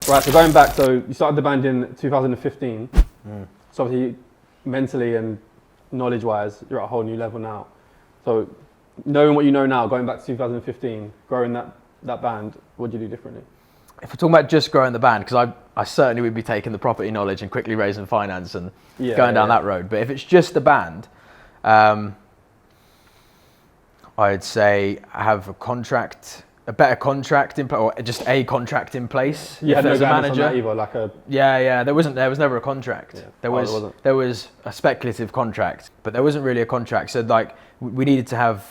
Right, so going back, so you started the band in 2015. So obviously, mentally and knowledge-wise, you're at a whole new level now. So knowing what you know now, going back to 2015, growing that band, what did you do differently? If we're talking about just growing the band, because I certainly would be taking the property knowledge and quickly raising finance and going down that road. But if it's just the band, I'd say have a better contract in place, or just a contract in place. Yeah, no as a guidance manager. on that either, like a... Yeah. There was never a contract. Yeah. There was a speculative contract, but there wasn't really a contract. So like we needed to have,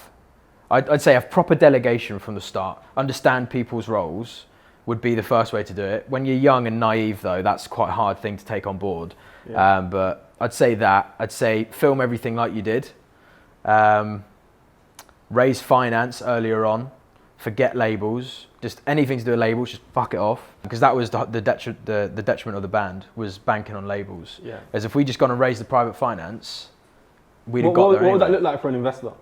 I'd say, have proper delegation from the start. Understand people's roles would be the first way to do it. When you're young and naive, though, that's quite a hard thing to take on board. Yeah. But I'd say film everything like you did. Raise finance earlier on. Forget labels. Just anything to do with labels, just fuck it off. Because that was the detriment of the band, was banking on labels. Yeah. As if we just gone and raised the private finance, we'd have got there What would that anyway. look like for an investor?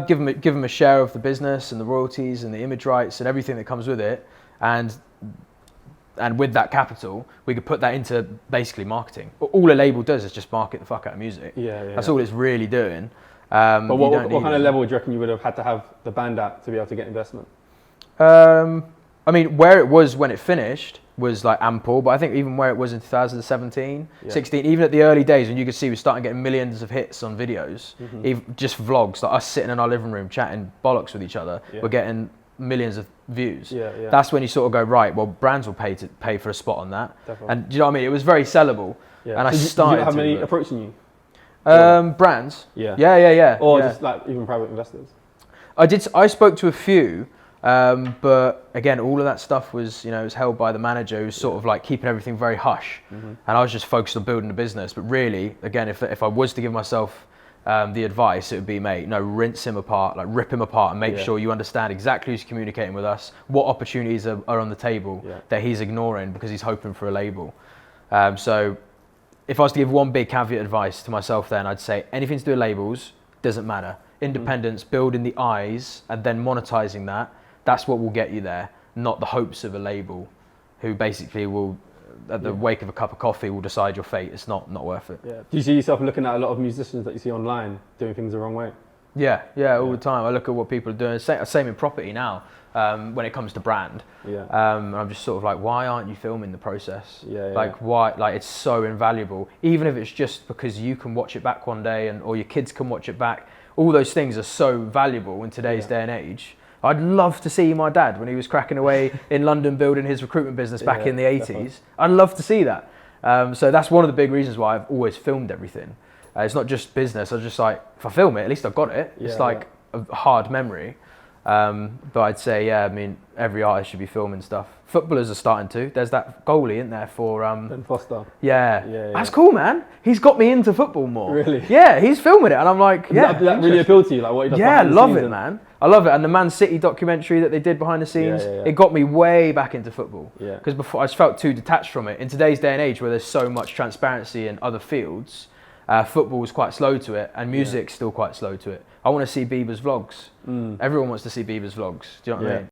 Give them a share of the business and the royalties and the image rights and everything that comes with it, and with that capital, we could put that into basically marketing. All a label does is just market the fuck out of music. That's all it's really doing. But what kind of level do you reckon you would have had to have the band at to be able to get investment? I mean, where it was when it finished was like ample, but I think even where it was in 2017, 16, even at the early days when you could see we're starting getting millions of hits on videos, even just vlogs, like us sitting in our living room chatting bollocks with each other, we're getting millions of views. That's when you sort of go, right, well, brands will pay for a spot on that. Definitely. And do you know what I mean? It was very sellable. And I started. Did you have many approaching you? Brands. Yeah. Or just like even private investors? I spoke to a few. But again, all of that stuff was, was held by the manager, who was sort of like keeping everything very hush. And I was just focused on building the business. But really, again, if I was to give myself the advice, it would be, mate, rinse him apart, like rip him apart and make sure you understand exactly who's communicating with us, what opportunities are on the table that he's ignoring because he's hoping for a label. So if I was to give one big caveat advice to myself then, I'd say anything to do with labels, doesn't matter. Independence, building the eyes and then monetizing that. That's what will get you there, not the hopes of a label who basically will, at the wake of a cup of coffee, will decide your fate. It's not worth it. Yeah. Do you see yourself looking at a lot of musicians that you see online doing things the wrong way? Yeah, all the time. I look at what people are doing. Same in property now, when it comes to brand. I'm just sort of like, why aren't you filming the process? Why? Like, it's so invaluable. Even if it's just because you can watch it back one day or your kids can watch it back. All those things are so valuable in today's day and age. I'd love to see my dad when he was cracking away in London building his recruitment business back in the 80s. Definitely. I'd love to see that. So that's one of the big reasons why I've always filmed everything. It's not just business. I was just like, if I film it, at least I've got it. It's like a hard memory. But I'd say, every artist should be filming stuff. Footballers are starting to. There's that goalie in there for... Ben Foster. Yeah. That's cool, man. He's got me into football more. Really? Yeah, he's filming it. And I'm like, Does that really appeal to you? Like what he does behind the love scenes it, man. I love it. And the Man City documentary that they did behind the scenes, it got me way back into football. Because before I just felt too detached from it. In today's day and age where there's so much transparency in other fields, football was quite slow to it and music's still quite slow to it. I want to see Bieber's vlogs. Everyone wants to see Bieber's vlogs. Do you know what I mean?